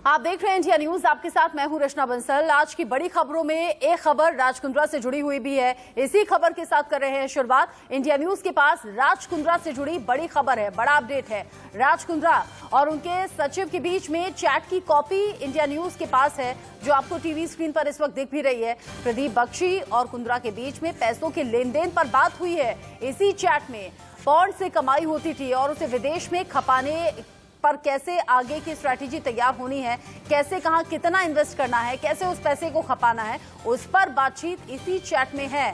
आप देख रहे हैं इंडिया न्यूज। आपके साथ मैं हूं रचना बंसल। आज की बड़ी खबरों में एक खबर राज कुंद्रा से जुड़ी हुई भी है। इसी खबर के साथ कर रहे हैं शुरुआत। इंडिया न्यूज के पास राज कुंद्रा से जुड़ी बड़ी खबर है, बड़ा अपडेट है। राज कुंद्रा और उनके सचिव के बीच में चैट की कॉपी इंडिया न्यूज के पास है, जो आपको टीवी स्क्रीन पर इस वक्त दिख भी रही है। प्रदीप बख्शी और कुंद्रा के बीच में पैसों के लेन देन पर बात हुई है। इसी चैट में पॉन्ड से कमाई होती थी और उसे विदेश में खपाने पर कैसे आगे की स्ट्रैटेजी तैयार होनी है, कैसे कहां कितना इन्वेस्ट करना है, कैसे उस पैसे को खपाना है, उस पर बातचीत इसी चैट में है।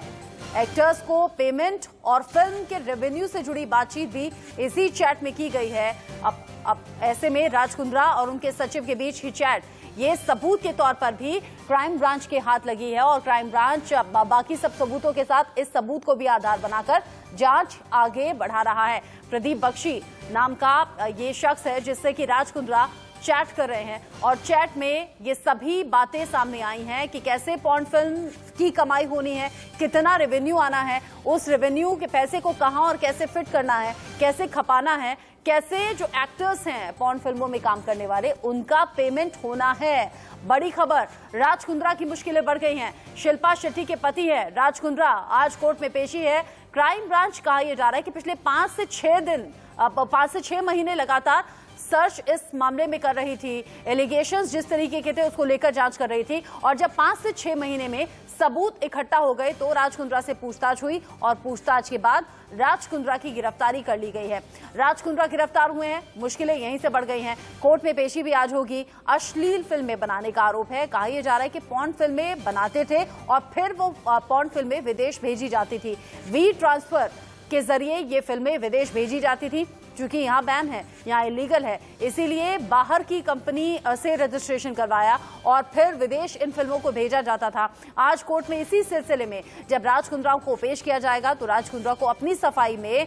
एक्टर्स को पेमेंट और फिल्म के रेवेन्यू से जुड़ी बातचीत भी इसी चैट में की गई है। अब ऐसे में राज कुंद्रा और उनके सचिव के बीच ही चैट ये सबूत के तौर पर भी क्राइम ब्रांच के हाथ लगी है और क्राइम ब्रांच बाकी सब सबूतों के साथ इस सबूत को भी आधार बनाकर जांच आगे बढ़ा रहा है। प्रदीप बख्शी नाम का ये शख्स है जिससे कि राज कुंद्रा चैट कर रहे हैं और चैट में ये सभी बातें सामने आई हैं कि कैसे पॉन्ड फिल्म की कमाई होनी है, कितना रेवेन्यू आना है, उस रेवेन्यू के पैसे को कहां और कैसे फिट करना है, कैसे खपाना है, कैसे जो एक्टर्स हैं पॉन्ड फिल्मों में काम करने वाले उनका पेमेंट होना है। बड़ी खबर, राज कुंद्रा की मुश्किलें बढ़ गई हैं। शिल्पा शेट्टी के पति है राज कुंद्रा, आज कोर्ट में पेशी है। क्राइम ब्रांच कहा यह जा रहा है कि पिछले 5 से 6 महीने लगातार सर्च इस मामले में कर रही थी। एलिगेशंस जिस तरीके के थे उसको लेकर जांच कर रही थी और जब 5 से 6 महीने में सबूत इकट्ठा हो गए तो राज कुंद्रा से पूछताछ हुई और पूछताछ के बाद राज कुंद्रा की गिरफ्तारी कर ली गई है। राज कुंद्रा गिरफ्तार हुए हैं, मुश्किलें यहीं से बढ़ गई हैं। कोर्ट में पेशी भी आज होगी। अश्लील फिल्में बनाने का आरोप है। कहा यह जा रहा है कि पॉर्न फिल्में बनाते थे और फिर वो पॉर्न फिल्में विदेश भेजी जाती थी। वी ट्रांसफर के जरिए ये फिल्में विदेश भेजी जाती थी। क्योंकि यहाँ बैन है, यहाँ इलीगल है, इसीलिए बाहर की कंपनी से रजिस्ट्रेशन करवाया और फिर विदेश इन फिल्मों को भेजा जाता था। आज कोर्ट में इसी सिलसिले में जब राज कुंद्रा को पेश किया जाएगा तो राज कुंद्रा को अपनी सफाई में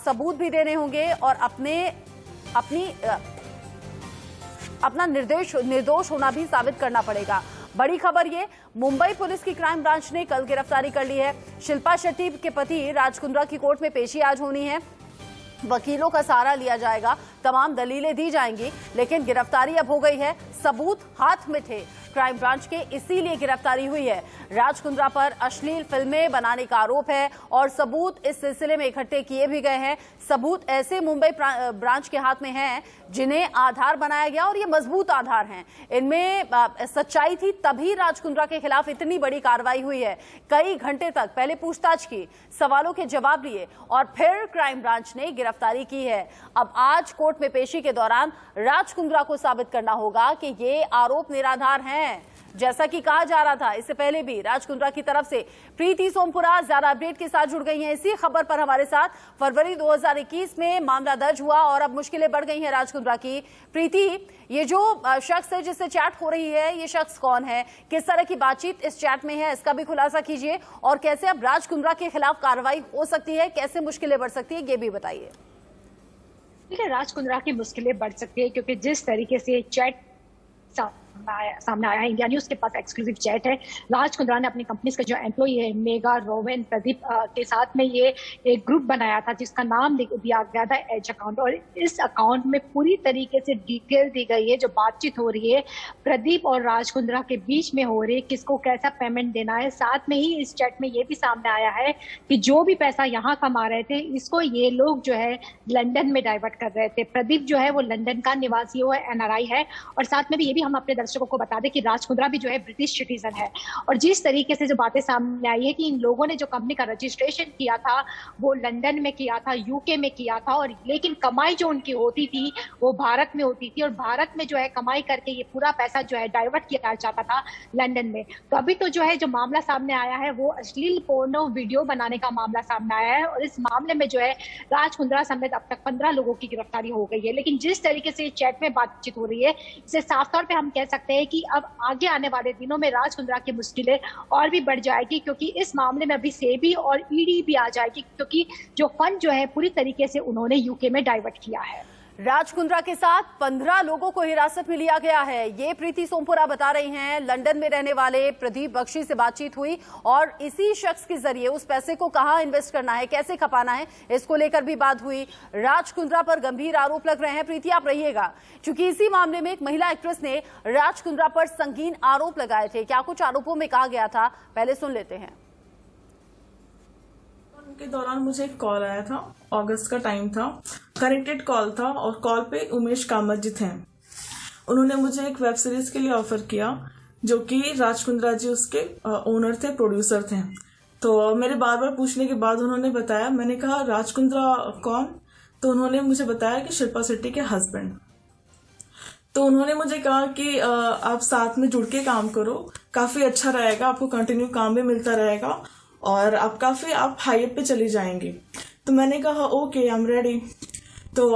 सबूत भी देने होंगे और अपना निर्दोष होना भी साबित करना पड़ेगा। बड़ी खबर ये, मुंबई पुलिस की क्राइम ब्रांच ने कल गिरफ्तारी कर ली है। शिल्पा शेट्टी के पति राज कुंद्रा की कोर्ट में पेशी आज होनी है। वकीलों का सहारा लिया जाएगा, तमाम दलीलें दी जाएंगी, लेकिन गिरफ्तारी अब हो गई है। सबूत हाथ में थे क्राइम ब्रांच के, इसीलिए गिरफ्तारी हुई है। राज कुंद्रा पर अश्लील फिल्में बनाने का आरोप है और सबूत इस सिलसिले में इकट्ठे किए भी गए हैं। सबूत ऐसे मुंबई ब्रांच के हाथ में हैं जिन्हें आधार बनाया गया और ये मजबूत आधार हैं। इनमें सच्चाई थी, तभी राज कुंद्रा के खिलाफ इतनी बड़ी कार्रवाई हुई है। कई घंटे तक पहले पूछताछ की, सवालों के जवाब लिए और फिर क्राइम ब्रांच ने गिरफ्तारी की है। अब आज कोर्ट में पेशी के दौरान राज कुंद्रा को साबित करना होगा कि ये आरोप निराधार हैं, जैसा कि कहा जा रहा था इससे पहले भी। राज कुंद्रा की तरफ से प्रीति सोमपुरा ज्यादा अपडेट के साथ जुड़ गई हैं इसी खबर पर हमारे साथ। फरवरी 2021 में मामला दर्ज हुआ और अब मुश्किलें बढ़ गई हैं राज कुंद्रा की। प्रीति, ये जो शख्स है जिससे चैट हो रही है, ये शख्स कौन है, किस तरह की बातचीत इस चैट में है, इसका भी खुलासा कीजिए और कैसे अब राज कुंद्रा के खिलाफ कार्रवाई हो सकती है, कैसे मुश्किलें बढ़ सकती है, ये भी बताइए। राज कुंद्रा की मुश्किलें बढ़ सकती है क्योंकि जिस तरीके से चैट सामने आया है, इंडिया न्यूज के पास एक्सक्लूसिव चैट है। राज कुंद्रा ने अपनी कंपनी का जो एम्प्लॉई है मेगा, रोवेन, प्रदीप के साथ में ये एक ग्रुप बनाया था जिसका नाम दिया गया था एज अकाउंट और इस अकाउंट में पूरी तरीके से डिटेल दी गई है। जो बातचीत हो रही है प्रदीप और राज कुंद्रा के बीच में हो रही है, किसको कैसा पेमेंट देना है। साथ में ही इस चैट में ये भी सामने आया है कि जो भी पैसा यहाँ कमा रहे थे इसको ये लोग जो है लंदन में डाइवर्ट कर रहे थे। प्रदीप जो है वो लंदन का निवासी है, NRI है और साथ में भी ये भी हम अपने दर्शकों को बता दें कि राज कुंद्रा भी जो है ब्रिटिश सिटीजन है। और जिस तरीके से जो बातें सामने आई है कि इन लोगों ने जो कंपनी का रजिस्ट्रेशन किया था वो लंदन में किया था, यूके में किया था और लेकिन कमाई जो उनकी होती थी वो भारत में होती थी और भारत में जो है कमाई करके ये पूरा पैसा जो है डाइवर्ट किया जाता था लंदन में। तो अभी तो जो है जो मामला सामने आया है वो अश्लील पोर्नो वीडियो बनाने का मामला सामने आया है और इस मामले में जो है राज कुंद्रा समेत अब तक 15 लोगों की गिरफ्तारी हो गई है। लेकिन जिस तरीके से चैट में बातचीत हो रही है इसे साफ तौर पर हम कह सकते हैं कि अब आगे आने वाले दिनों में राज कुंद्रा की मुश्किलें और भी बढ़ जाएगी क्योंकि इस मामले में अभी सेबी और ईडी भी आ जाएगी क्योंकि जो फंड जो है पूरी तरीके से उन्होंने यूके में डाइवर्ट किया है। राज कुंद्रा के साथ 15 लोगों को हिरासत में लिया गया है। ये प्रीति सोमपुरा बता रही हैं। लंदन में रहने वाले प्रदीप बख्शी से बातचीत हुई और इसी शख्स के जरिए उस पैसे को कहां इन्वेस्ट करना है, कैसे खपाना है, इसको लेकर भी बात हुई। राज कुंद्रा पर गंभीर आरोप लग रहे हैं। प्रीति, आप रहिएगा, क्योंकि इसी मामले में एक महिला एक्ट्रेस ने राज कुंद्रा पर संगीन आरोप लगाए थे। क्या कुछ आरोपों में कहा गया था, पहले सुन लेते हैं। के दौरान मुझे एक कॉल आया था, अगस्त का टाइम था, कनेक्टेड कॉल था और कॉल पे उमेश कामत जी थे। उन्होंने मुझे एक वेब सीरीज के लिए ऑफर किया, जो कि राज कुंद्रा जी उसके ओनर थे, प्रोड्यूसर थे। तो मेरे बार बार पूछने के बाद उन्होंने बताया, मैंने कहा राज कुंद्रा कौन? तो उन्होंने मुझे बताया कि शिल्पा शेट्टी के हस्बैंड। तो उन्होंने मुझे कहा कि आप साथ में जुड़ के काम करो, काफी अच्छा रहेगा, आपको कंटिन्यू काम भी मिलता रहेगा और आप हाईएट पे चली जाएंगी। तो मैंने कहा ओके, आई एम रेडी। तो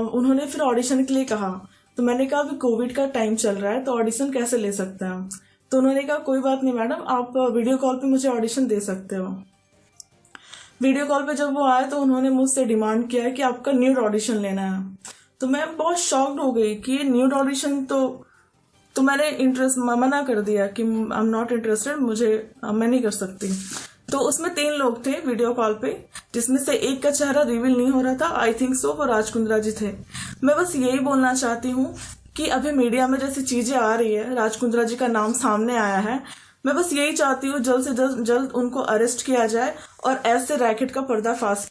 उन्होंने फिर ऑडिशन के लिए कहा। तो मैंने कहा अभी कोविड का टाइम चल रहा है, तो ऑडिशन कैसे ले सकते हैं? तो उन्होंने कहा कोई बात नहीं मैडम, आप वीडियो कॉल पे मुझे ऑडिशन दे सकते हो। वीडियो कॉल पे जब वो आए तो उन्होंने मुझसे डिमांड किया कि आपका न्यूड ऑडिशन लेना है। तो मैं बहुत शॉक्ड हो गई कि न्यूड ऑडिशन तो मैंने इंटरेस्ट मना कर दिया कि आई एम नॉट इंटरेस्टेड, मैं नहीं कर सकती। तो उसमें 3 लोग थे वीडियो कॉल पे, जिसमें से एक का चेहरा रिवील नहीं हो रहा था। आई थिंक सो वो राज कुंद्रा जी थे। मैं बस यही बोलना चाहती हूँ कि अभी मीडिया में जैसी चीजें आ रही है, राज कुंद्रा जी का नाम सामने आया है, मैं बस यही चाहती हूँ जल्द से जल्द उनको अरेस्ट किया जाए और ऐसे रैकेट का पर्दाफाश।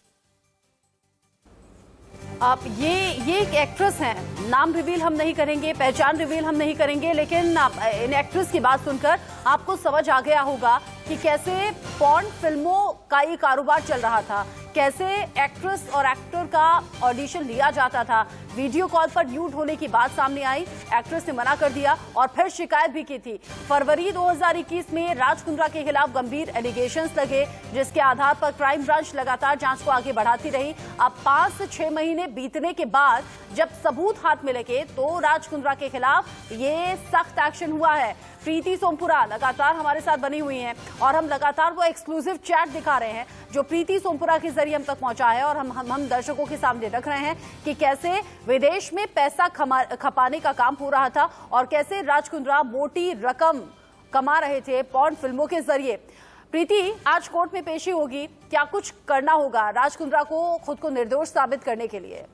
आप ये एक एक्ट्रेस हैं, नाम रिवील हम नहीं करेंगे, पहचान रिवील हम नहीं करेंगे, लेकिन इन एक्ट्रेस की बात सुनकर आपको समझ आ गया होगा कि कैसे पॉर्न फिल्मों का ये कारोबार चल रहा था, कैसे एक्ट्रेस और एक्टर का ऑडिशन लिया जाता था। वीडियो कॉल पर न्यूड होने की बात सामने आई, एक्ट्रेस ने मना कर दिया और फिर शिकायत भी की थी। फरवरी 2021 में राज कुंद्रा के खिलाफ गंभीर एलिगेशंस लगे, जिसके आधार पर क्राइम ब्रांच लगातार जांच को आगे बढ़ाती रही। अब 5 से 6 महीने बीतने के बाद जब सबूत हाथ में लगे तो राज कुंद्रा के खिलाफ ये सख्त एक्शन हुआ है। प्रीति सोमपुरा लगातार हमारे साथ बनी हुई हैं और हम लगातार वो एक्सक्लूसिव चैट दिखा रहे हैं जो प्रीति सोमपुरा के जरिए हम तक पहुंचा है और हम दर्शकों के सामने रख रहे हैं कि कैसे विदेश में पैसा खपाने का काम हो रहा था और कैसे राज कुंद्रा मोटी रकम कमा रहे थे पॉर्न फिल्मों के जरिए। प्रीति, आज कोर्ट में पेशी होगी, क्या कुछ करना होगा राज कुंद्रा को खुद को निर्दोष साबित करने के लिए?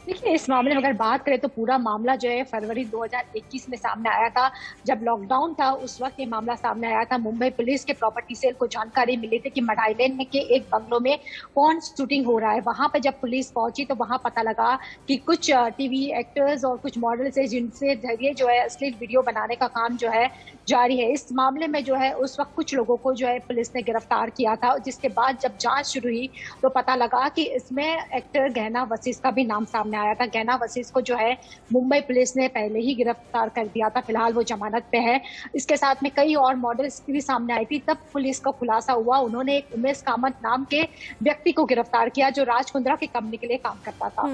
देखिए, इस मामले में अगर बात करें तो पूरा मामला जो है फरवरी 2021 में सामने आया था। जब लॉकडाउन था उस वक्त ये मामला सामने आया था। मुंबई पुलिस के प्रॉपर्टी सेल को जानकारी मिली थी कि मढ़ाई लेन में के एक बंगलों में पॉर्न शूटिंग हो रहा है। वहां पर जब पुलिस पहुंची तो वहां पता लगा कि कुछ टीवी एक्टर्स और कुछ मॉडल्स है जिनसे जरिए जो है अश्लील वीडियो बनाने का काम जो है जारी है। इस मामले में जो है उस वक्त कुछ लोगों को जो है पुलिस ने गिरफ्तार किया था, जिसके बाद जब जांच शुरू हुई तो पता लगा कि इसमें एक्टर गहना वसीस का भी नाम सामने आया था। गहना वसीस को जो है मुंबई पुलिस ने पहले ही गिरफ्तार कर दिया था, फिलहाल वो जमानत पे है। इसके साथ में कई और मॉडल्स भी सामने आई थी। तब पुलिस का खुलासा हुआ, उन्होंने एक उमेश कामत नाम के व्यक्ति को गिरफ्तार किया जो राज कुंद्रा की कंपनी के लिए काम करता था।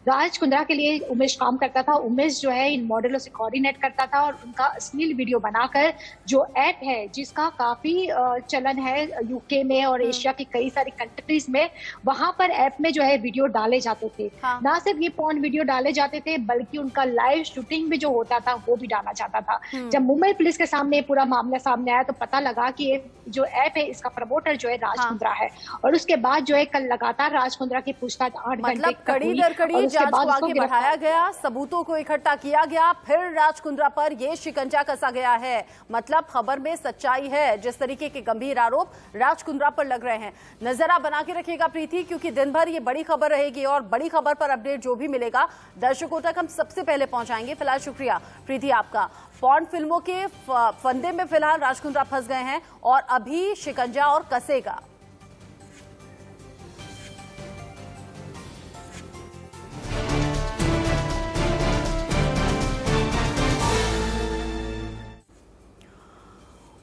राज कुंद्रा के लिए उमेश काम करता था। उमेश जो है इन मॉडलों से कोऑर्डिनेट करता था और उनका अश्लील वीडियो बनाकर जो ऐप है जिसका काफी चलन है यूके में और एशिया की कई सारी कंट्रीज में, वहां पर ऐप में जो है वीडियो डाले जाते थे। ना सिर्फ ये पॉर्न वीडियो डाले जाते थे बल्कि उनका लाइव शूटिंग भी जो होता था वो भी डाला जाता था। जब मुंबई पुलिस के सामने पूरा मामला सामने आया तो पता लगा कि ये जो ऐप है इसका प्रमोटर जो है राज कुंद्रा है। और उसके बाद जो है कल लगातार राज कुंद्रा की पूछताछ 8 घंटे कड़ी दर कड़ी जांच को आगे बढ़ाया गया, सबूतों को इकट्ठा किया गया, फिर राज कुंद्रा पर यह शिकंजा कसा गया है। मतलब खबर में सच्चाई है। जिस तरीके के गंभीर आरोप राज कुंद्रा पर लग रहे हैं, नजर आप बना के रखिएगा प्रीति, क्योंकि दिन भर ये बड़ी खबर रहेगी और बड़ी खबर पर अपडेट जो भी मिलेगा दर्शकों तक हम सबसे पहले पहुंचाएंगे। फिलहाल शुक्रिया प्रीति आपका। पॉर्न फिल्मों के फंदे में फिलहाल राज कुंद्रा फंस गए हैं और अभी शिकंजा और कसेगा।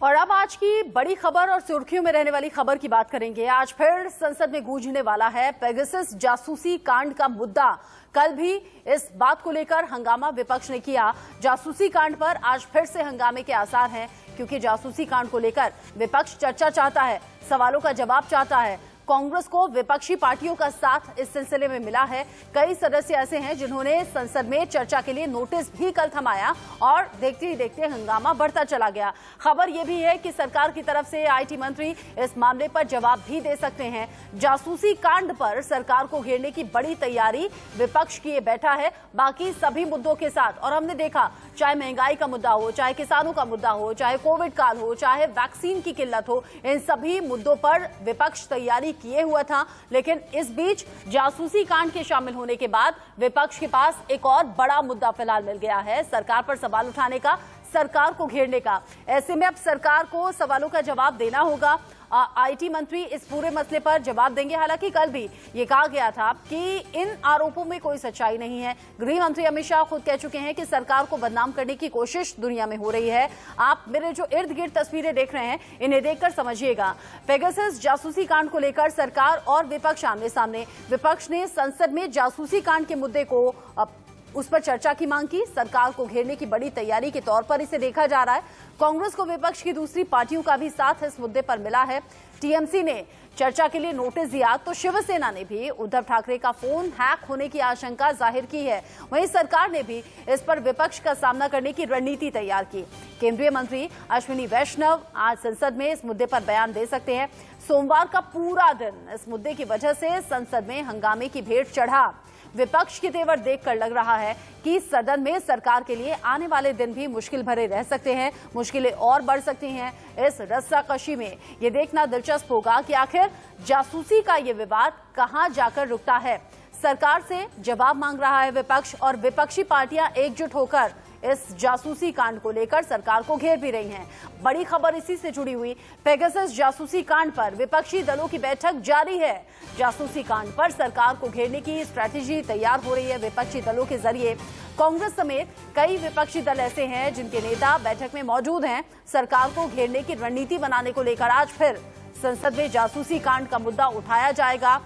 और अब आज की बड़ी खबर और सुर्खियों में रहने वाली खबर की बात करेंगे। आज फिर संसद में गूंजने वाला है पेगासस जासूसी कांड का मुद्दा। कल भी इस बात को लेकर हंगामा विपक्ष ने किया। जासूसी कांड पर आज फिर से हंगामे के आसार हैं, क्योंकि जासूसी कांड को लेकर विपक्ष चर्चा चाहता है, सवालों का जवाब चाहता है। कांग्रेस को विपक्षी पार्टियों का साथ इस सिलसिले में मिला है। कई सदस्य ऐसे हैं जिन्होंने संसद में चर्चा के लिए नोटिस भी कल थमाया और देखते ही देखते हंगामा बढ़ता चला गया। खबर यह भी है कि सरकार की तरफ से आईटी मंत्री इस मामले पर जवाब भी दे सकते हैं। जासूसी कांड पर सरकार को घेरने की बड़ी तैयारी विपक्ष किए बैठा है, बाकी सभी मुद्दों के साथ। और हमने देखा, चाहे महंगाई का मुद्दा हो, चाहे किसानों का मुद्दा हो, चाहे कोविड काल हो, चाहे वैक्सीन की किल्लत हो, इन सभी मुद्दों पर विपक्ष तैयारी किए हुआ था। लेकिन इस बीच जासूसी कांड के शामिल होने के बाद विपक्ष के पास एक और बड़ा मुद्दा फिलहाल मिल गया है, सरकार पर सवाल उठाने का, सरकार को घेरने का। ऐसे में अब सरकार को सवालों का जवाब देना होगा। आईटी मंत्री इस पूरे मसले पर जवाब देंगे। हालांकि कल भी ये कहा गया था कि इन आरोपों में कोई सच्चाई नहीं है। गृह मंत्री अमित शाह खुद कह चुके हैं कि सरकार को बदनाम करने की कोशिश दुनिया में हो रही है। आप मेरे जो इर्द गिर्द तस्वीरें देख रहे हैं, इन्हें देखकर समझिएगा। पेगासस जासूसी कांड को लेकर सरकार और विपक्ष आमने सामने। विपक्ष ने संसद में जासूसी कांड के मुद्दे को उस पर चर्चा की मांग की। सरकार को घेरने की बड़ी तैयारी के तौर पर इसे देखा जा रहा है। कांग्रेस को विपक्ष की दूसरी पार्टियों का भी साथ इस मुद्दे पर मिला है। टीएमसी ने चर्चा के लिए नोटिस दिया तो शिवसेना ने भी उद्धव ठाकरे का फोन हैक होने की आशंका जाहिर की है। वहीं सरकार ने भी इस पर विपक्ष का सामना करने की रणनीति तैयार की। केंद्रीय मंत्री अश्विनी वैष्णव आज संसद में इस मुद्दे पर बयान दे सकते हैं। सोमवार का पूरा दिन इस मुद्दे की वजह से संसद में हंगामे की भेंट चढ़ा। विपक्ष के तेवर देखकर लग रहा है कि सदन में सरकार के लिए आने वाले दिन भी मुश्किल भरे रह सकते हैं, मुश्किलें और बढ़ सकती हैं। इस रस्साकशी में ये देखना दिलचस्प होगा कि आखिर जासूसी का ये विवाद कहां जाकर रुकता है। सरकार से जवाब मांग रहा है विपक्ष और विपक्षी पार्टियां एकजुट होकर इस जासूसी कांड को लेकर सरकार को घेर भी रही हैं। बड़ी खबर इसी से जुड़ी हुई, पेगासस जासूसी कांड पर विपक्षी दलों की बैठक जारी है। जासूसी कांड पर सरकार को घेरने की स्ट्रैटेजी तैयार हो रही है विपक्षी दलों के जरिए। कांग्रेस समेत कई विपक्षी दल ऐसे हैं जिनके नेता बैठक में मौजूद हैं। सरकार को घेरने की रणनीति बनाने को लेकर आज फिर संसद में जासूसी कांड का मुद्दा उठाया जाएगा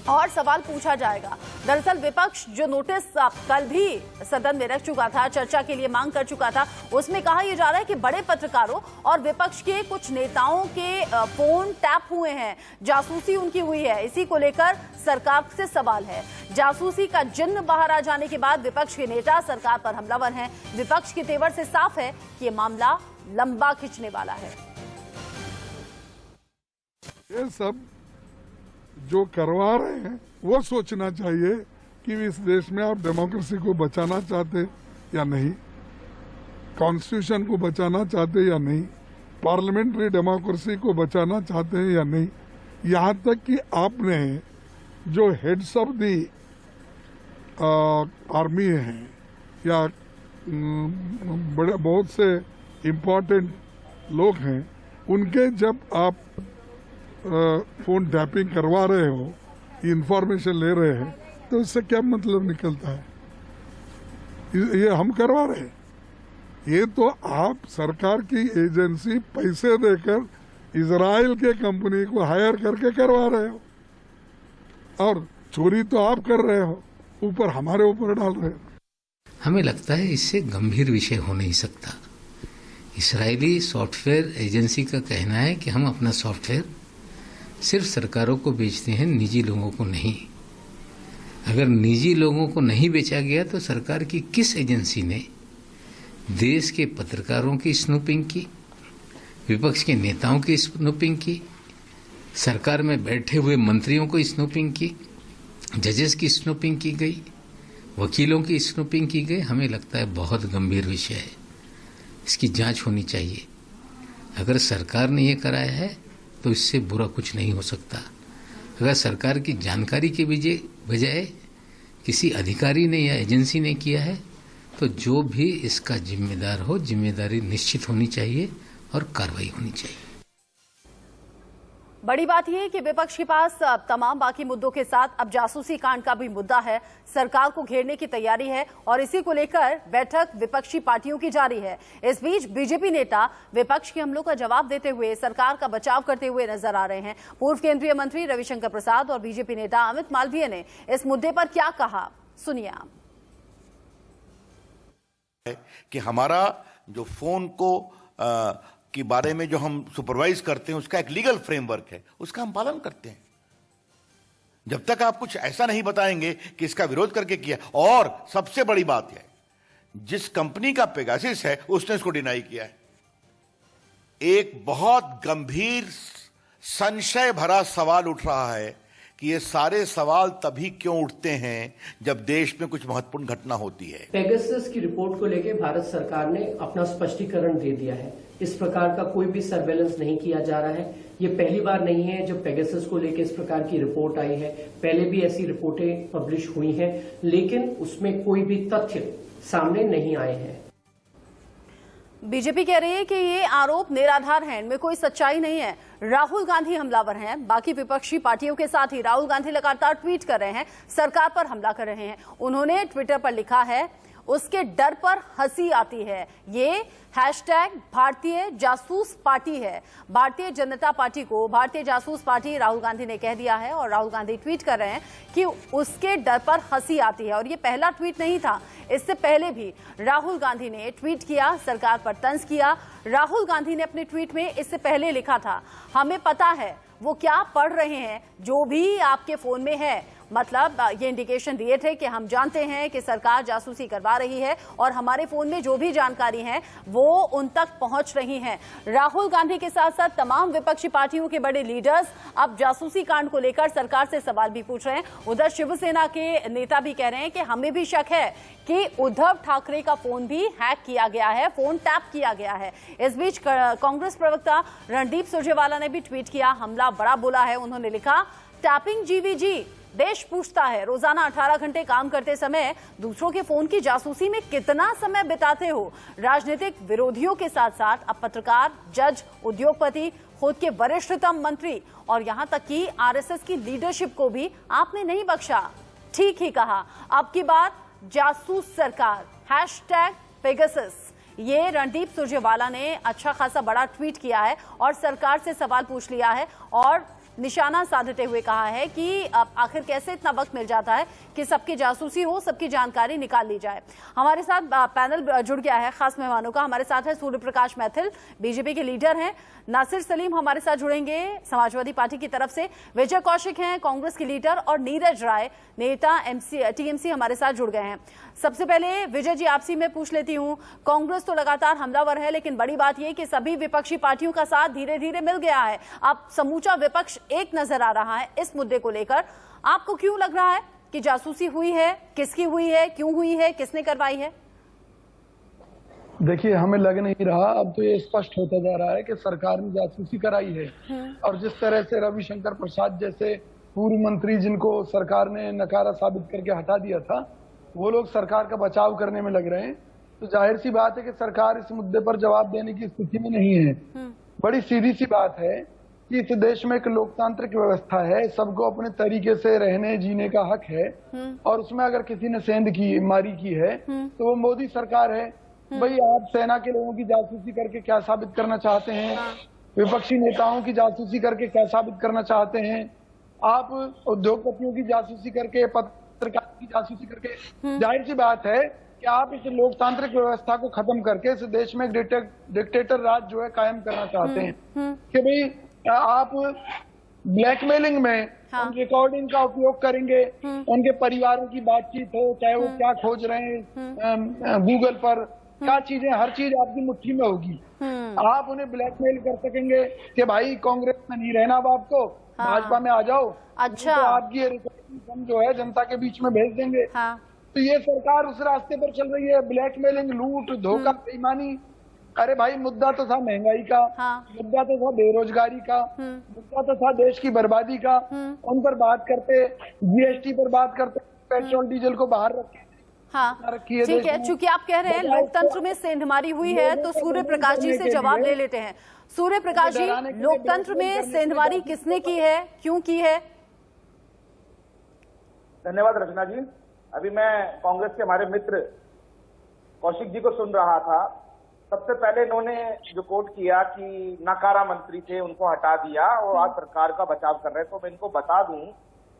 और सवाल पूछा जाएगा। दरअसल विपक्ष जो नोटिस कल भी सदन में रख चुका था, चर्चा के लिए मांग कर चुका था, उसमें कहा यह जा रहा है कि बड़े पत्रकारों और विपक्ष के कुछ नेताओं के फोन टैप हुए हैं, जासूसी उनकी हुई है। इसी को लेकर सरकार से सवाल है। जासूसी का जिन्न बाहर आ जाने के बाद विपक्ष के नेता सरकार पर हमलावर हैं। विपक्ष के तेवर से साफ है कि ये मामला लंबा खिंचने वाला है। ये सब जो करवा रहे हैं वो सोचना चाहिए कि इस देश में आप डेमोक्रेसी को बचाना चाहते या नहीं, कॉन्स्टिट्यूशन को बचाना चाहते या नहीं, पार्लियामेंट्री डेमोक्रेसी को बचाना चाहते हैं या नहीं। यहाँ तक कि आपने जो हेड्स ऑफ दी आर्मी हैं या बड़े बहुत से इम्पोर्टेंट लोग हैं, उनके जब आप फोन टैपिंग करवा रहे हो, इंफॉर्मेशन ले रहे हैं, तो इससे क्या मतलब निकलता है? ये हम करवा रहे हैं। ये तो आप सरकार की एजेंसी पैसे देकर इजराइल के कंपनी को हायर करके करवा रहे हो, और चोरी तो आप कर रहे हो, ऊपर हमारे ऊपर डाल रहे हो। हमें लगता है इससे गंभीर विषय हो नहीं सकता। इजरायली सॉफ्टवेयर एजेंसी का कहना है कि हम अपना सॉफ्टवेयर सिर्फ सरकारों को बेचते हैं, निजी लोगों को नहीं। अगर निजी लोगों को नहीं बेचा गया तो सरकार की किस एजेंसी ने देश के पत्रकारों की स्नूपिंग की, विपक्ष के नेताओं की स्नूपिंग की, सरकार में बैठे हुए मंत्रियों को स्नूपिंग की, जजेस की स्नूपिंग की गई, वकीलों की स्नूपिंग की गई? हमें लगता है बहुत गंभीर विषय है, इसकी जांच होनी चाहिए। अगर सरकार ने ये कराया है तो इससे बुरा कुछ नहीं हो सकता। अगर सरकार की जानकारी के बजाय किसी अधिकारी ने या एजेंसी ने किया है तो जो भी इसका जिम्मेदार हो, जिम्मेदारी निश्चित होनी चाहिए और कार्रवाई होनी चाहिए। बड़ी बात यह है कि विपक्ष के पास तमाम बाकी मुद्दों के साथ अब जासूसी कांड का भी मुद्दा है। सरकार को घेरने की तैयारी है और इसी को लेकर बैठक विपक्षी पार्टियों की जारी है। इस बीच बीजेपी नेता विपक्ष के हमलों का जवाब देते हुए सरकार का बचाव करते हुए नजर आ रहे हैं। पूर्व केंद्रीय मंत्री रविशंकर प्रसाद और बीजेपी नेता अमित मालवीय ने इस मुद्दे पर क्या कहा, सुनिए आप। कि हमारा जो फोन को के बारे में जो हम सुपरवाइज करते हैं उसका एक लीगल फ्रेमवर्क है, उसका हम पालन करते हैं। जब तक आप कुछ ऐसा नहीं बताएंगे कि इसका विरोध करके किया। और सबसे बड़ी बात है, जिस कंपनी का पेगासिस है उसने इसको डिनाई किया है। एक बहुत गंभीर संशय भरा सवाल उठ रहा है कि ये सारे सवाल तभी क्यों उठते हैं जब देश में कुछ महत्वपूर्ण घटना होती है। पेगासस की रिपोर्ट को लेकर भारत सरकार ने अपना स्पष्टीकरण दे दिया है। इस प्रकार का कोई भी सर्वेलेंस नहीं किया जा रहा है। ये पहली बार नहीं है जब पेगासस को लेकर इस प्रकार की रिपोर्ट आई है। पहले भी ऐसी रिपोर्टें पब्लिश हुई हैं, लेकिन उसमें कोई भी तथ्य सामने नहीं आए हैं। बीजेपी कह रही है कि ये आरोप निराधार हैं, इनमें कोई सच्चाई नहीं है। राहुल गांधी हमलावर हैं। बाकी विपक्षी पार्टियों के साथ ही राहुल गांधी लगातार ट्वीट कर रहे हैं, सरकार पर हमला कर रहे हैं। उन्होंने ट्विटर पर लिखा है, उसके डर पर हंसी आती है। ये हैशटैग भारतीय जासूस पार्टी है। भारतीय जनता पार्टी को भारतीय जासूस पार्टी राहुल गांधी ने कह दिया है और राहुल गांधी ट्वीट कर रहे हैं कि उसके डर पर हंसी आती है। और ये पहला ट्वीट नहीं था, इससे पहले भी राहुल गांधी ने ट्वीट किया, सरकार पर तंज किया। राहुल गांधी ने अपने ट्वीट में इससे पहले लिखा था, हमें पता है वो क्या पढ़ रहे हैं जो भी आपके फोन में है। मतलब ये इंडिकेशन दिए थे कि हम जानते हैं कि सरकार जासूसी करवा रही है और हमारे फोन में जो भी जानकारी है वो उन तक पहुंच रही है। राहुल गांधी के साथ साथ तमाम विपक्षी पार्टियों के बड़े लीडर्स अब जासूसी कांड को लेकर सरकार से सवाल भी पूछ रहे हैं। उधर शिवसेना के नेता भी कह रहे हैं कि हमें भी शक है कि उद्धव ठाकरे का फोन भी हैक किया गया है, फोन टैप किया गया है। इस बीच कांग्रेस प्रवक्ता रणदीप सुरजेवाला ने भी ट्वीट किया, हमला बड़ा बोला है। उन्होंने लिखा, टैपिंग जीवीजी, देश पूछता है रोजाना 18 घंटे काम करते समय दूसरों के फोन की जासूसी में कितना समय बिताते हो। राजनीतिक विरोधियों के साथ साथ अब पत्रकार, जज, उद्योगपति, खुद के वरिष्ठतम मंत्री और यहां तक कि आरएसएस की लीडरशिप को भी आपने नहीं बख्शा। ठीक ही कहा, अब की बार जासूस सरकार, हैशटैग पेगासस। ये रणदीप सुरजेवाला ने अच्छा खासा बड़ा ट्वीट किया है और सरकार से सवाल पूछ लिया है और निशाना साधते हुए कहा है कि आखिर कैसे इतना वक्त मिल जाता है कि सबकी जासूसी हो, सबकी जानकारी निकाल ली जाए। हमारे साथ पैनल जुड़ गया है खास मेहमानों का। हमारे साथ है सूर्य प्रकाश मैथिल, बीजेपी के लीडर हैं। नासिर सलीम हमारे साथ जुड़ेंगे समाजवादी पार्टी की तरफ से। विजय कौशिक हैं कांग्रेस के लीडर और नीरज राय नेता टीएमसी हमारे साथ जुड़ गए हैं। सबसे पहले विजय जी आपसी में पूछ लेती हूँ, कांग्रेस तो लगातार हमलावर है, लेकिन बड़ी बात यह कि सभी विपक्षी पार्टियों का साथ धीरे धीरे मिल गया है। अब समूचा विपक्ष एक नजर आ रहा है इस मुद्दे को लेकर। आपको क्यों लग रहा है कि जासूसी हुई है, किसकी हुई है, क्यों हुई है, किसने करवाई है? देखिए, हमें लग नहीं रहा, अब तो ये स्पष्ट होता जा रहा है कि सरकार ने जासूसी कराई है। और जिस तरह से रविशंकर प्रसाद जैसे पूर्व मंत्री जिनको सरकार ने नकारा साबित करके हटा दिया था, वो लोग सरकार का बचाव करने में लग रहे हैं, तो जाहिर सी बात है कि सरकार इस मुद्दे पर जवाब देने की स्थिति में नहीं है। बड़ी सीधी सी बात है कि इस देश में एक लोकतांत्रिक व्यवस्था है, सबको अपने तरीके से रहने जीने का हक है और उसमें अगर किसी ने सेंध की मारी की है तो वो मोदी सरकार है। भाई, आप सेना के लोगों की जासूसी करके क्या साबित करना चाहते हैं? विपक्षी नेताओं की जासूसी करके क्या साबित करना चाहते हैं? आप उद्योगपतियों की जासूसी करके, पत्रकार की जासूसी करके, जाहिर सी बात है कि आप इस लोकतांत्रिक व्यवस्था को खत्म करके इस देश में डिक्टेटर राज जो है कायम करना चाहते हैं कि भाई आप ब्लैकमेलिंग में उन रिकॉर्डिंग का उपयोग करेंगे, उनके परिवारों की बातचीत हो, चाहे वो क्या खोज रहे हैं गूगल पर, क्या चीजें, हर चीज आपकी मुट्ठी में होगी। आप उन्हें ब्लैकमेल कर सकेंगे कि भाई कांग्रेस में नहीं रहना, अब आपको भाजपा में आ जाओ। अच्छा, तो आपकी ये रिकॉर्डिंग जो है जनता के बीच में भेज देंगे। तो ये सरकार उस रास्ते पर चल रही है, ब्लैकमेलिंग, लूट, धोखा, बेईमानी। अरे भाई, मुद्दा तो था महंगाई का, मुद्दा तो था बेरोजगारी का, मुद्दा तो था देश की बर्बादी का। उन पर बात करते, जीएसटी पर बात करते, पेट्रोल डीजल को बाहर रखे। हाँ, ठीक है, चूंकि आप कह रहे हैं लोकतंत्र में सेंधमारी हुई है, तो सूर्य प्रकाश जी से जवाब ले लेते हैं। सूर्य प्रकाश जी, लोकतंत्र में सेंधमारी किसने की है, क्यों की है? धन्यवाद रचना जी। अभी मैं कांग्रेस के हमारे मित्र कौशिक जी को सुन रहा था। सबसे पहले इन्होंने जो कोट किया कि नकारा मंत्री थे, उनको हटा दिया और आज सरकार का बचाव कर रहे हैं। तो मैं इनको बता दूं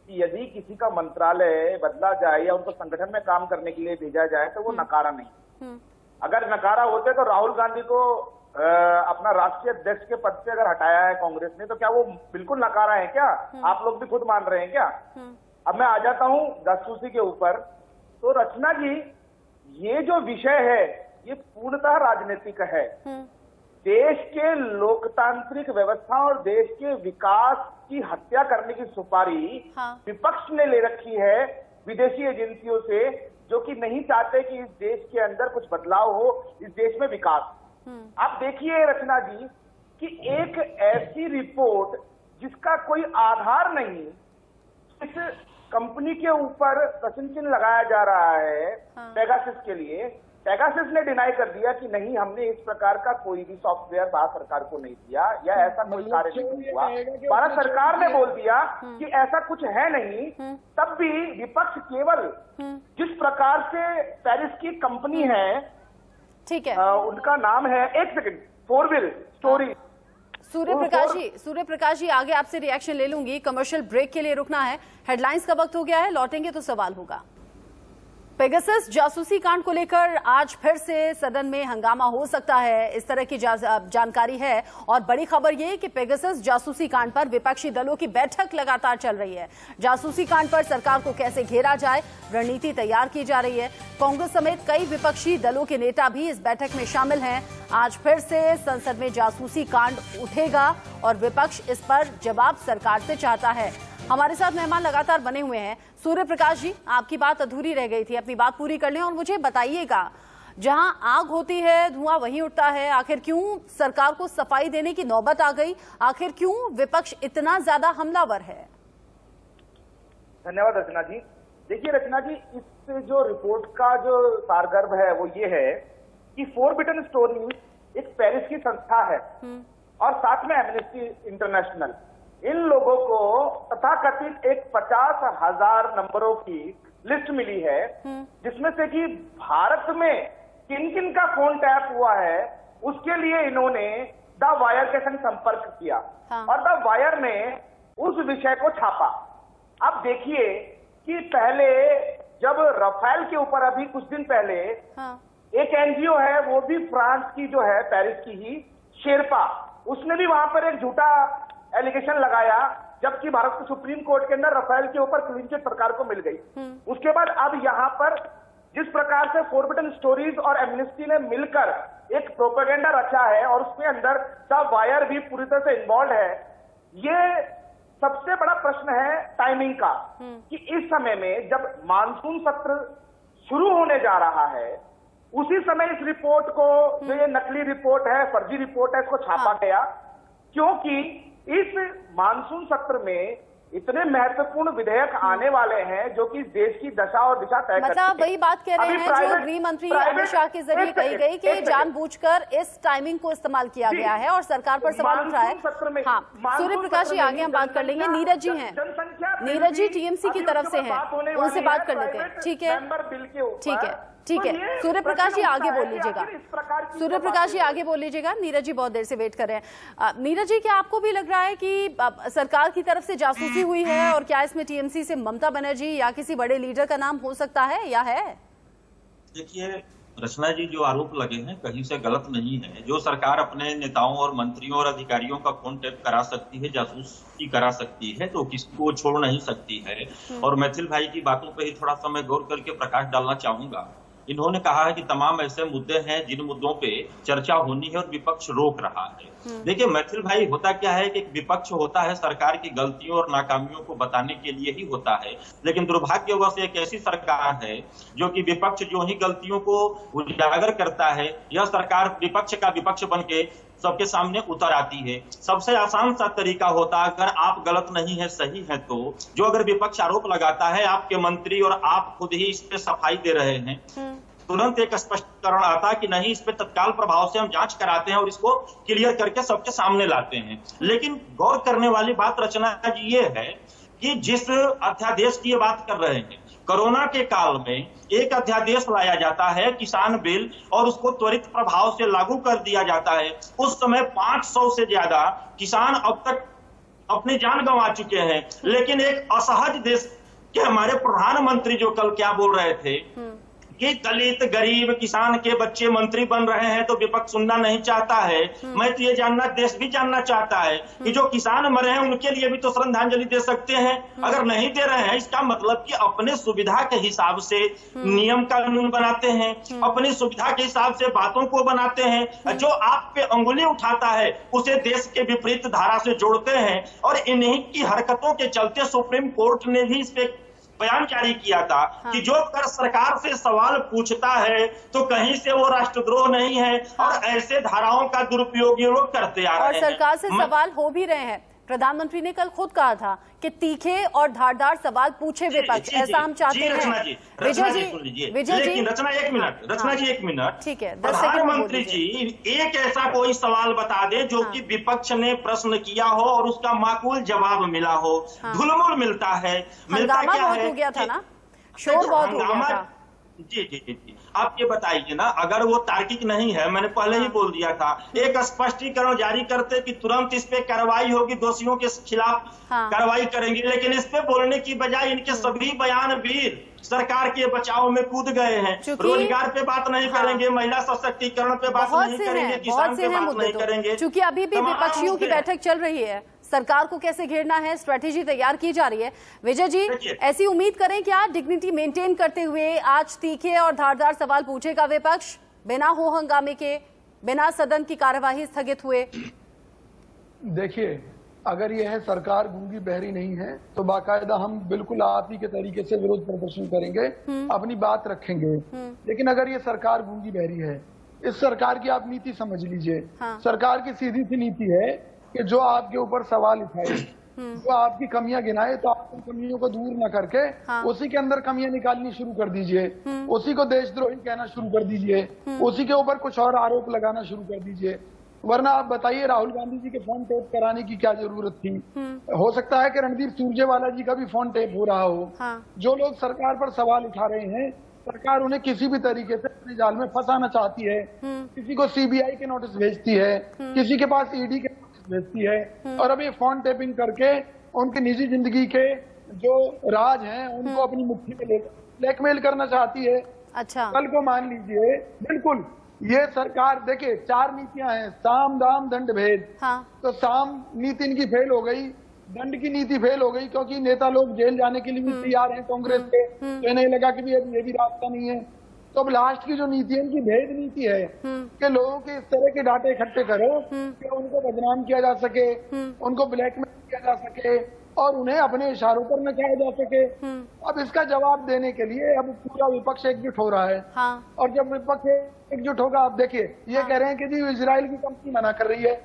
कि यदि किसी का मंत्रालय बदला जाए या उनको संगठन में काम करने के लिए भेजा जाए तो वो नकारा नहीं। अगर नकारा होते तो राहुल गांधी को अपना राष्ट्रीय अध्यक्ष के पद से अगर हटाया है कांग्रेस ने, तो क्या वो बिल्कुल नकारा है क्या? आप लोग भी खुद मान रहे हैं क्या? अब मैं आ जाता हूं जासूसी के ऊपर। तो रचना जी, ये जो विषय है ये पूर्णतः राजनीतिक है। देश के लोकतांत्रिक व्यवस्था और देश के विकास की हत्या करने की सुपारी विपक्ष ने ले रखी है विदेशी एजेंसियों से, जो कि नहीं चाहते कि इस देश के अंदर कुछ बदलाव हो, इस देश में विकास। आप देखिए रचना जी कि एक ऐसी रिपोर्ट जिसका कोई आधार नहीं, इस कंपनी के ऊपर प्रश्न चिन्ह लगाया जा रहा है पेगासस के लिए। पेगासस ने डिनाई कर दिया कि नहीं, हमने इस प्रकार का कोई भी सॉफ्टवेयर भारत सरकार को नहीं दिया या ऐसा कोई कार्य नहीं हुआ। भारत सरकार ने बोल दिया कि ऐसा कुछ है नहीं। तब भी विपक्ष केवल जिस प्रकार से पेरिस की कंपनी है, ठीक है, उनका नाम है, एक सेकंड, फोरविल स्टोरी। सूर्य प्रकाश जी आगे आपसे रिएक्शन ले लूंगी, कमर्शियल ब्रेक के लिए रुकना है, हेडलाइंस का वक्त हो गया है, लौटेंगे तो सवाल होगा। पेगासस जासूसी कांड को लेकर आज फिर से सदन में हंगामा हो सकता है, इस तरह की जानकारी है। और बड़ी खबर ये कि पेगासस जासूसी कांड पर विपक्षी दलों की बैठक लगातार चल रही है। जासूसी कांड पर सरकार को कैसे घेरा जाए, रणनीति तैयार की जा रही है। कांग्रेस समेत कई विपक्षी दलों के नेता भी इस बैठक में शामिल हैं। आज फिर से संसद में जासूसी कांड उठेगा और विपक्ष इस पर जवाब सरकार से चाहता है। हमारे साथ मेहमान लगातार बने हुए हैं। सूर्य प्रकाश जी, आपकी बात अधूरी रह गई थी, अपनी बात पूरी कर लें और मुझे बताइएगा, जहां आग होती है धुआं वहीं उठता है। आखिर क्यों सरकार को सफाई देने की नौबत आ गई? आखिर क्यों विपक्ष इतना ज्यादा हमलावर है? धन्यवाद रचना जी। देखिए रचना जी, इस जो रिपोर्ट का जो सारगर्भ है वो ये है कि फोरबिडन स्टोरीज एक पेरिस की संस्था है और साथ में एमनेस्टी इंटरनेशनल। इन लोगों को तथाकथित एक 50,000 नंबरों की लिस्ट मिली है, जिसमें से कि भारत में किन किन का फोन टैप हुआ है उसके लिए इन्होंने द वायर के संग संपर्क किया और द वायर ने उस विषय को छापा। अब देखिए कि पहले जब रफेल के ऊपर अभी कुछ दिन पहले एक एनजीओ है, वो भी फ्रांस की जो है, पेरिस की ही, शेरपा, उसने भी वहां पर एक झूठा एलिगेशन लगाया, जबकि भारत के सुप्रीम कोर्ट के अंदर रफेल के ऊपर क्लीन चिट सरकार को मिल गई। उसके बाद अब यहां पर जिस प्रकार से फोरबिडन स्टोरीज और एमनेस्टी ने मिलकर एक प्रोपेगेंडा रचा है और उसके अंदर द वायर भी पूरी तरह से इन्वॉल्व है, ये सबसे बड़ा प्रश्न है टाइमिंग का, कि इस समय में जब मानसून सत्र शुरू होने जा रहा है, उसी समय इस रिपोर्ट को, जो ये नकली रिपोर्ट है, फर्जी रिपोर्ट है, इसको छापा गया, क्योंकि इस मानसून सत्र में इतने महत्वपूर्ण विधेयक आने वाले हैं जो कि देश की दशा और दिशा तय करते हैं। मतलब वही बात कह रहे हैं जो गृह मंत्री अमित शाह के जरिए कही गई कि जानबूझकर इस टाइमिंग को इस्तेमाल किया गया है और सरकार पर सवाल उठ रहा है। हाँ, सूर्य प्रकाश जी आगे हम बात कर लेंगे। नीरज जी हैं, नीरज जी टीएमसी की तरफ से हैं, उनसे बात कर लेते हैं। ठीक है, ठीक है, ठीक है। सूर्य प्रकाश जी आगे बोल लीजिएगा, सूर्य प्रकाश जी आगे बोल लीजिएगा। नीरज जी बहुत देर से वेट कर रहे हैं। नीरज जी, क्या आपको भी लग रहा है कि सरकार की तरफ से जासूसी हुई है और क्या इसमें टीएमसी से ममता बनर्जी या किसी बड़े लीडर का नाम हो सकता है या है? देखिए रचना जी, जो आरोप लगे हैं कहीं से गलत नहीं है। जो सरकार अपने नेताओं और मंत्रियों और अधिकारियों का फोन टैप करा सकती है, जासूसी करा सकती है, तो किसी को छोड़ नहीं सकती है। और मैथिल भाई की बातों पर ही थोड़ा सा मैं गौर करके प्रकाश डालना चाहूंगा। इन्होंने कहा है कि तमाम ऐसे मुद्दे हैं जिन मुद्दों पे चर्चा होनी है और विपक्ष रोक रहा है। देखिए मैथिल भाई, होता क्या है कि विपक्ष होता है सरकार की गलतियों और नाकामियों को बताने के लिए ही होता है, लेकिन दुर्भाग्यवश एक ऐसी सरकार है जो कि विपक्ष जो ही गलतियों को उजागर करता है, यह सरकार विपक्ष का विपक्ष बन के सबके सामने उतर आती है। सबसे आसान सा तरीका होता है, अगर आप गलत नहीं है सही है तो जो अगर विपक्ष आरोप लगाता है, आपके मंत्री और आप खुद ही इस पे सफाई दे रहे हैं, तुरंत एक स्पष्टीकरण आता है कि नहीं, इस पे तत्काल प्रभाव से हम जांच कराते हैं और इसको क्लियर करके सबके सामने लाते हैं। लेकिन गौर करने वाली बात रचना जी ये है कि जिस अध्यादेश की ये बात कर रहे हैं, कोरोना के काल में एक अध्यादेश लाया जाता है किसान बिल और उसको त्वरित प्रभाव से लागू कर दिया जाता है। उस समय 500 से ज्यादा किसान अब तक अपनी जान गंवा चुके हैं। लेकिन एक असहज देश के हमारे प्रधानमंत्री जो कल क्या बोल रहे थे कि दलित गरीब किसान के बच्चे मंत्री बन रहे हैं तो विपक्ष सुनना नहीं चाहता है। मैं तो ये जानना, देश भी जानना चाहता है कि जो किसान मरे हैं उनके लिए भी तो श्रद्धांजलि दे सकते हैं। अगर नहीं दे रहे हैं इसका मतलब कि अपने सुविधा के हिसाब से नियम कानून बनाते हैं, अपनी सुविधा के हिसाब से बातों को बनाते हैं। जो आप पे अंगुली उठाता है उसे देश के विपरीत धारा से जोड़ते हैं। और इन्हीं की हरकतों के चलते सुप्रीम कोर्ट ने भी इस पे बयान जारी किया था कि जो कर सरकार से सवाल पूछता है तो कहीं से वो राष्ट्रद्रोह नहीं है। और ऐसे धाराओं का दुरुपयोग ये लोग करते आ रहे हैं। और सरकार से सवाल हो भी रहे हैं। प्रधानमंत्री ने कल खुद कहा था कि तीखे और धारदार सवाल पूछे विपक्ष, ऐसा हम चाहते हैं। रचना जी, लेकिन रचना एक मिनट, ठीक है, प्रधानमंत्री जी एक ऐसा कोई सवाल बता दे जो कि विपक्ष ने प्रश्न किया हो और उसका माकूल जवाब मिला हो। धुलमुल मिलता है, मिलता क्या है, हो गया था ना, शोर बहुत हो गया था। जी आप ये बताइए ना, अगर वो तार्किक नहीं है, मैंने पहले ही बोल दिया था, एक स्पष्टीकरण जारी करते कि तुरंत इस पे कार्रवाई होगी, दोषियों के खिलाफ कार्रवाई करेंगे। लेकिन इस पे बोलने की बजाय इनके सभी बयान वीर सरकार के बचाव में कूद गए हैं। रोजगार पे बात नहीं करेंगे, महिला सशक्तिकरण पे बात नहीं करेंगे, किसान पे बात नहीं करेंगे। क्योंकि अभी भी विपक्षियों की बैठक चल रही है, सरकार को कैसे घेरना है स्ट्रेटेजी तैयार की जा रही है। विजय जी, ऐसी उम्मीद करें क्या डिग्निटी मेंटेन करते हुए आज तीखे और धारदार सवाल पूछेगा विपक्ष, बिना हो हंगामे के, बिना सदन की कार्यवाही स्थगित हुए? देखिए, अगर यह है सरकार गूंगी बहरी नहीं है तो बाकायदा हम बिल्कुल आप ही के तरीके से विरोध प्रदर्शन करेंगे, अपनी बात रखेंगे। लेकिन अगर ये सरकार गूंगी बहरी है, इस सरकार की आप नीति समझ लीजिए। सरकार की सीधी सी नीति है कि जो आपके ऊपर सवाल उठाए, जो आपकी कमियां गिनाए, तो आप उन कमियों को दूर न करके उसी के अंदर कमियां निकालनी शुरू कर दीजिए, उसी को देशद्रोही कहना शुरू कर दीजिए, उसी के ऊपर कुछ और आरोप लगाना शुरू कर दीजिए। वरना आप बताइए, राहुल गांधी जी के फोन टेप कराने की क्या जरूरत थी? हो सकता है कि रणदीप सुरजेवाला जी का भी फोन टेप हो रहा हो। जो लोग सरकार पर सवाल उठा रहे हैं, सरकार उन्हें किसी भी तरीके से अपने जाल में फंसाना चाहती है। किसी को सीबीआई के नोटिस भेजती है, किसी के पास ईडी के नोटिस भेजती है, और अब ये फोन टेपिंग करके उनकी निजी जिंदगी के जो राज हैं उनको अपनी मुट्ठी में लेकर ब्लैकमेल करना चाहती है। अच्छा, कल को मान लीजिए, बिल्कुल ये सरकार, देखिए 4 नीतियां हैं, साम दाम दंड भेद। तो साम नीति इनकी फेल हो गई, दंड की नीति फेल हो गई, क्योंकि नेता लोग जेल जाने के लिए भी तैयार हैं कांग्रेस के, तो इन्हें लगा कि ये भी रास्ता नहीं है। तो अब लास्ट की जो नीति है इनकी भेद नीति है कि लोगों के इस तरह के डाटे इकट्ठे करो कि उनको बदनाम किया जा सके, उनको ब्लैकमेल किया जा सके और उन्हें अपने इशारों पर नचाया जा सके। अब इसका जवाब देने के लिए अब पूरा विपक्ष एकजुट हो रहा है। और जब विपक्ष एकजुट होगा, आप देखिए ये कह रहे हैं कि जी इजराइल की कंपनी मना कर रही है।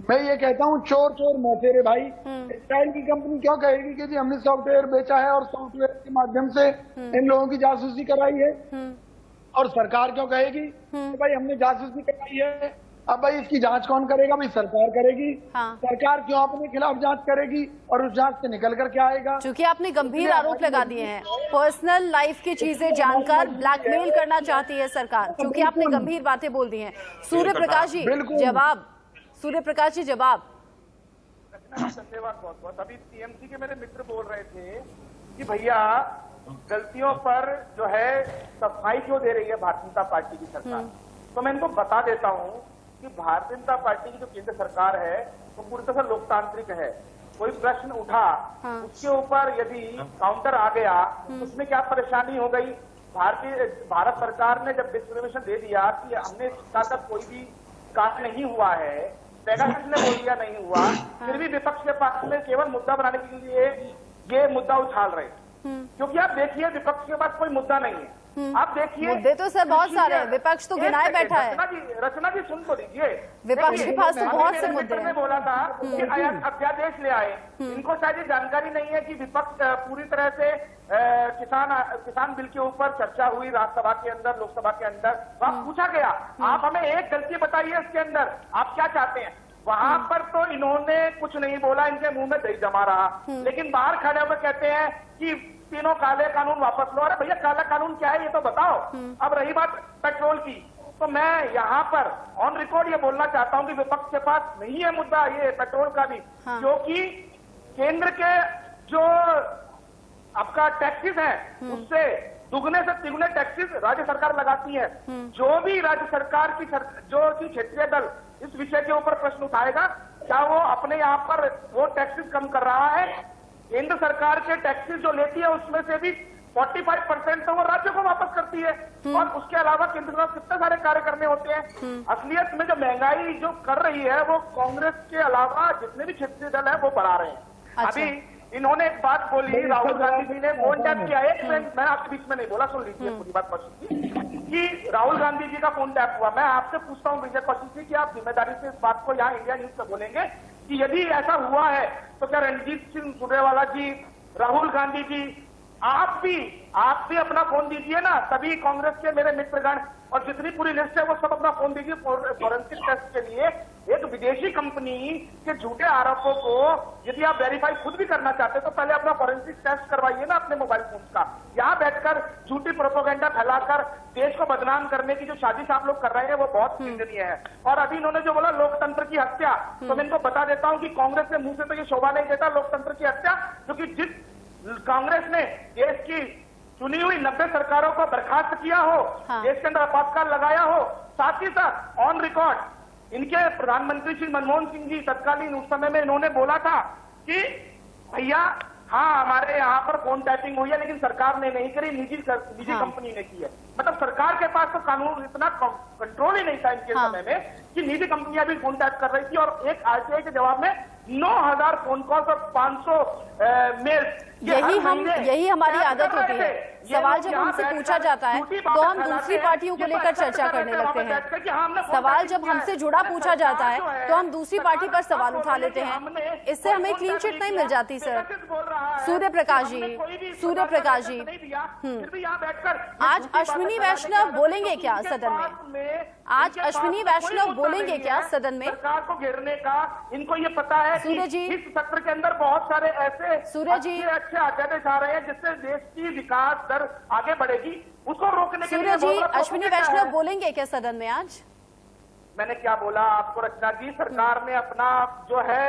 मैं ये कहता हूँ चोर चोर मौतेरे भाई, इजराइल की कंपनी क्यों कहेगी कि जी हमने सॉफ्टवेयर बेचा है और सॉफ्टवेयर के माध्यम से इन लोगों की जासूसी कराई है? और सरकार क्यों कहेगी कि भाई हमने जासूसी कराई है? अब भाई इसकी जांच कौन करेगा? भाई सरकार करेगी। सरकार क्यों अपने खिलाफ जांच करेगी और उस जांच से निकल कर क्या आएगा? क्योंकि आपने गंभीर आरोप लगा दिए हैं, पर्सनल लाइफ की चीजें जानकर ब्लैकमेल करना चाहती है सरकार, क्योंकि आपने गंभीर बातें बोल दी हैं। सूर्य प्रकाश जी जवाब, सूर्य प्रकाश जी जवाब। धन्यवाद बहुत बहुत। अभी टीएमसी के मेरे मित्र बोल रहे थे कि भैया गलतियों पर जो है सफाई क्यों दे रही है भारतीय जनता पार्टी की सरकार। तो मैं इनको बता देता हूं कि भारतीय जनता पार्टी की जो केंद्र सरकार है वो पूरी तरह से लोकतांत्रिक है। कोई प्रश्न उठा, उसके ऊपर यदि काउंटर आ गया तो उसमें क्या परेशानी हो गई? भारत सरकार ने जब डिस्क्रिमिनेशन दे दिया कि हमने शिक्षा तक कोई भी कार्य नहीं हुआ है, पेगासस ने बोल दिया नहीं हुआ, फिर भी विपक्ष के पास में केवल मुद्दा बनाने के लिए ये मुद्दा उछाल रहे हैं। क्योंकि आप देखिए विपक्ष के पास कोई मुद्दा नहीं है। आप देखिए मुद्दे तो सर बहुत सारे हैं, विपक्ष तो गिनाए बैठा है। रचना जी सुन तो लीजिए, विपक्ष के पास तो बहुत से मुद्दे हैं। बोला था कि अध्यादेश ले आए, इनको शायद ये जानकारी नहीं है कि विपक्ष पूरी तरह से किसान बिल के ऊपर चर्चा हुई राज्यसभा के अंदर, लोकसभा के अंदर। वहां पूछा गया आप हमें एक गलती बताइए इसके अंदर आप क्या चाहते हैं। वहां पर तो इन्होंने कुछ नहीं बोला, इनके मुंह में दही जमा रहा। लेकिन बाहर खड़े होकर कहते हैं कि तीनों काले कानून वापस लो। अरे भैया काला कानून क्या है ये तो बताओ। अब रही बात पेट्रोल की, तो मैं यहाँ पर ऑन रिकॉर्ड ये बोलना चाहता हूँ कि विपक्ष के पास नहीं है मुद्दा ये पेट्रोल का भी, क्योंकि केंद्र के जो आपका टैक्सेस है उससे दुगने से तिगुने टैक्सेस राज्य सरकार लगाती है। जो भी राज्य सरकार की जो कि क्षेत्रीय दल इस विषय के ऊपर प्रश्न उठाएगा, क्या वो अपने यहाँ पर वो टैक्सेस कम कर रहा है? केंद्र सरकार के टैक्सेस जो लेती है उसमें से भी 45% तो वो राज्य को वापस करती है। और उसके अलावा केंद्र सरकार कितने सारे कार्य करने होते हैं। असलियत में जो महंगाई जो कर रही है वो कांग्रेस के अलावा जितने भी क्षेत्रीय दल है वो बढ़ा रहे हैं। अभी इन्होंने एक बात बोली, राहुल गांधी जी ने फोन टैप किया है। मैं आपके बीच में नहीं बोला, सुन लीजिए पूरी बात कौशिक जी, कि राहुल गांधी जी का फोन टैप हुआ। मैं आपसे पूछता हूँ विजय कौशिक जी कि आप जिम्मेदारी से इस बात को यहाँ इंडिया न्यूज पे बोलेंगे कि यदि ऐसा हुआ है तो क्या रणजीत सिंह सुरजेवाला जी, राहुल गांधी जी, आप भी अपना फोन दीजिए ना, सभी कांग्रेस के मेरे मित्रगण और जितनी पूरी लिस्ट है वो सब अपना फोन दीजिए फॉरेंसिक टेस्ट के लिए। एक विदेशी कंपनी के झूठे आरोपों को यदि आप वेरीफाई खुद भी करना चाहते तो पहले अपना फॉरेंसिक टेस्ट करवाइए ना अपने मोबाइल फोन का। यहाँ बैठकर झूठी प्रोपेगेंडा फैलाकर देश को बदनाम करने की जो साजिश आप लोग कर रहे हैं वो बहुत निंदनीय है। और अभी इन्होंने जो बोला लोकतंत्र की हत्या, तो मैं इनको बता देता हूँ कि कांग्रेस के मुंह से तो ये शोभा नहीं देता लोकतंत्र की हत्या, क्योंकि जिस कांग्रेस ने देश की चुनी हुई 90 सरकारों को बर्खास्त किया हो, देश के अंदर आपातकाल लगाया हो, साथ ही साथ ऑन रिकॉर्ड इनके प्रधानमंत्री श्री मनमोहन सिंह जी तत्कालीन उस समय में इन्होंने बोला था कि भैया हाँ हमारे यहाँ पर फोन टैपिंग हुई है लेकिन सरकार ने नहीं करी, निजी कंपनी ने की है। मतलब सरकार के पास तो कानून इतना कंट्रोल ही नहीं था इनके समय में कि निजी कंपनियां भी फोन टैप कर रही थी। और एक आरटीआई के जवाब में 9000 फोन कॉल्स और 500 मेल। यही हमारी आदत होती है। सवाल जब हमसे पूछा जाता है तो हम दूसरी पार्टियों को लेकर चर्चा करने लगते हैं। सवाल जब हमसे जुड़ा पूछा जाता है तो हम दूसरी पार्टी पर सवाल उठा लेते हैं। इससे हमें क्लीन चिट नहीं मिल जाती। सर सूर्य प्रकाश जी, आज अश्विनी वैष्णव बोलेंगे क्या सदन में? आज अश्विनी वैष्णव बोलेंगे क्या सदन में? सरकार को घेरने का इनको ये पता है सूर्य जी, इस सत्र के अंदर बहुत सारे ऐसे सूर्य जी अच्छे अध्यादेश आ रहे हैं जिससे देश की विकास दर आगे बढ़ेगी, उसको रोकने के लिए। सूर्य जी, अश्विनी वैष्णव बोलेंगे क्या सदन में आज? मैंने क्या बोला आपको रचना जी, सरकार ने अपना जो है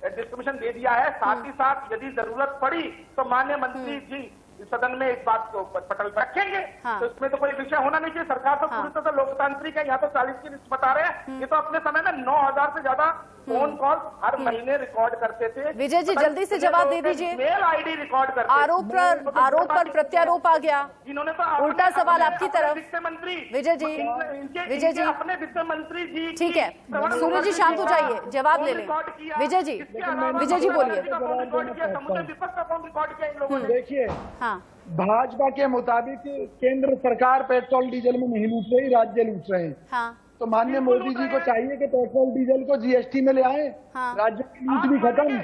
डिस्ट्रीब्यूशन दे दिया है। साथ ही साथ यदि जरूरत पड़ी तो माननीय मंत्री जी सदन में इस बात को पटल पर रखेंगे। तो इसमें तो कोई विषय होना नहीं चाहिए। सरकार तो पूरी तरह लोकतांत्रिक है। यहाँ तो 40 की लिस्ट बता रहे हैं, ये तो अपने समय में 9000 से ज्यादा फोन कॉल हर महीने रिकॉर्ड करते थे। विजय जी जल्दी से जवाब दे दीजिए। मेल आईडी रिकॉर्ड करते। आरोप पर प्रत्यारोप आ गया। इन्होंने तो उल्टा सवाल आपकी तरफ। वित्त मंत्री विजय जी अपने वित्त मंत्री जी, ठीक है सूर्य जी शांत हो जाइए, जवाब ले लें। विजय जी बोलिए। विपक्ष का फोन रिकॉर्ड किया इन लोगों ने। देखिए भाजपा के मुताबिक केंद्र सरकार पेट्रोल डीजल में नहीं लूट रही, राज्य लूट रहे हैं। तो माननीय मोदी जी को चाहिए कि पेट्रोल डीजल को जीएसटी में ले आए। राज्य की लूट भी खत्म।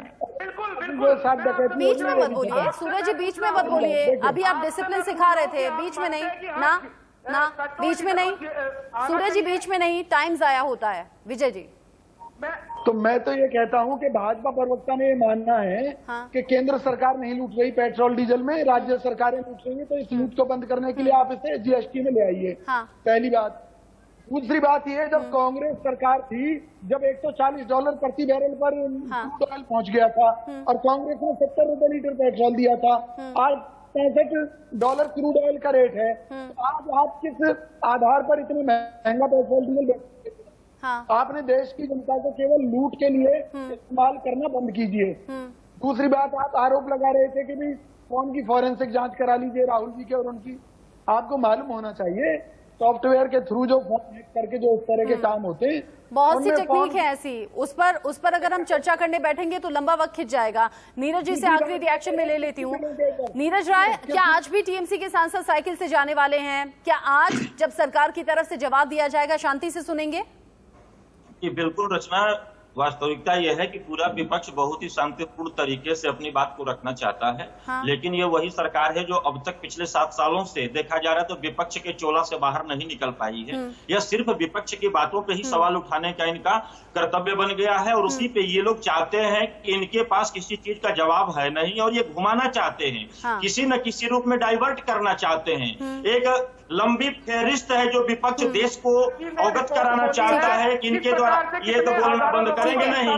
बीच में मत बोलिए सूर्य जी, बीच में मत बोलिए। अभी आप डिसिप्लिन सिखा रहे थे, बीच में नहीं ना बीच में नहीं सूर्य जी, बीच में नहीं, टाइम जाया होता है। विजय जी तो मैं तो ये कहता हूं कि भाजपा प्रवक्ता ने ये मानना है कि केंद्र सरकार नहीं लूट रही पेट्रोल डीजल में, राज्य सरकारें लूट रही है। तो इस लूट को बंद करने के लिए आप इसे जीएसटी में ले आइए। पहली बात। दूसरी बात यह, जब कांग्रेस सरकार थी, जब $140 प्रति बैरल पर क्रूड ऑयल पहुंच गया था और कांग्रेस ने 70 रुपए लीटर पेट्रोल दिया था, आज $65 क्रूड ऑयल का रेट है। आज आप किस आधार पर इतने महंगा पेट्रोल डीजल आपने देश की जनता को केवल लूट के लिए इस्तेमाल करना बंद कीजिए। दूसरी बात, आप आरोप लगा रहे थे कि भी फोन की फॉरेंसिक जांच करा लीजिए राहुल जी के और उनकी। आपको मालूम होना चाहिए सॉफ्टवेयर के थ्रू जो फोन हैक करके जो इस तरह के काम होते हैं, बहुत सी टेक्निक है ऐसी। उस पर अगर हम चर्चा करने बैठेंगे तो लंबा वक्त खिंच जाएगा। नीरज जी से आखिरी रिएक्शन में ले लेती हूँ। नीरज राय, क्या आज भी टीएमसी के सांसद साइकिल से जाने वाले हैं? क्या आज जब सरकार की तरफ से जवाब दिया जाएगा शांति से सुनेंगे? कि बिल्कुल रचना, वास्तविकता यह है कि पूरा विपक्ष बहुत ही शांतिपूर्ण तरीके से अपनी बात को रखना चाहता है। लेकिन ये वही सरकार है जो अब तक पिछले 7 सालों से देखा जा रहा है तो विपक्ष के चोला से बाहर नहीं निकल पाई है। यह सिर्फ विपक्ष की बातों पे ही सवाल उठाने का इनका कर्तव्य बन गया है और उसी पे ये लोग चाहते हैं कि इनके पास किसी चीज का जवाब है नहीं और ये घुमाना चाहते हैं, किसी न किसी रूप में डाइवर्ट करना चाहते हैं। एक लंबी फेहरिस्त है जो विपक्ष देश को अवगत कराना चाहता है कि इनके द्वारा ये तो बोलना बंद करेंगे नहीं,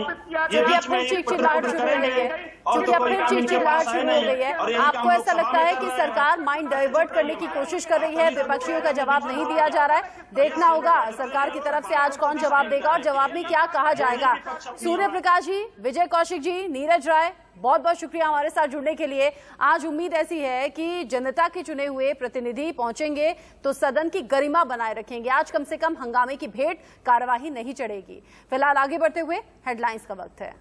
ये बीच में करेंगे चूंकि अब फिर चिड़चिड़ाहट शुरू हो गई है, आपको ऐसा लगता है कि सरकार माइंड डाइवर्ट करने की कोशिश कर रही है, विपक्षियों का जवाब नहीं दिया जा रहा है? देखना होगा सरकार की तरफ से आज कौन जवाब देगा और जवाब में क्या कहा जाएगा। सूर्य प्रकाश जी, विजय कौशिक जी, नीरज राय, बहुत बहुत शुक्रिया हमारे साथ जुड़ने के लिए। आज उम्मीद ऐसी है कि जनता के चुने हुए प्रतिनिधि पहुंचेंगे तो सदन की गरिमा बनाए रखेंगे। आज कम से कम हंगामे की भेंट कार्यवाही नहीं चढ़ेगी। फिलहाल आगे बढ़ते हुए हेडलाइंस का वक्त है।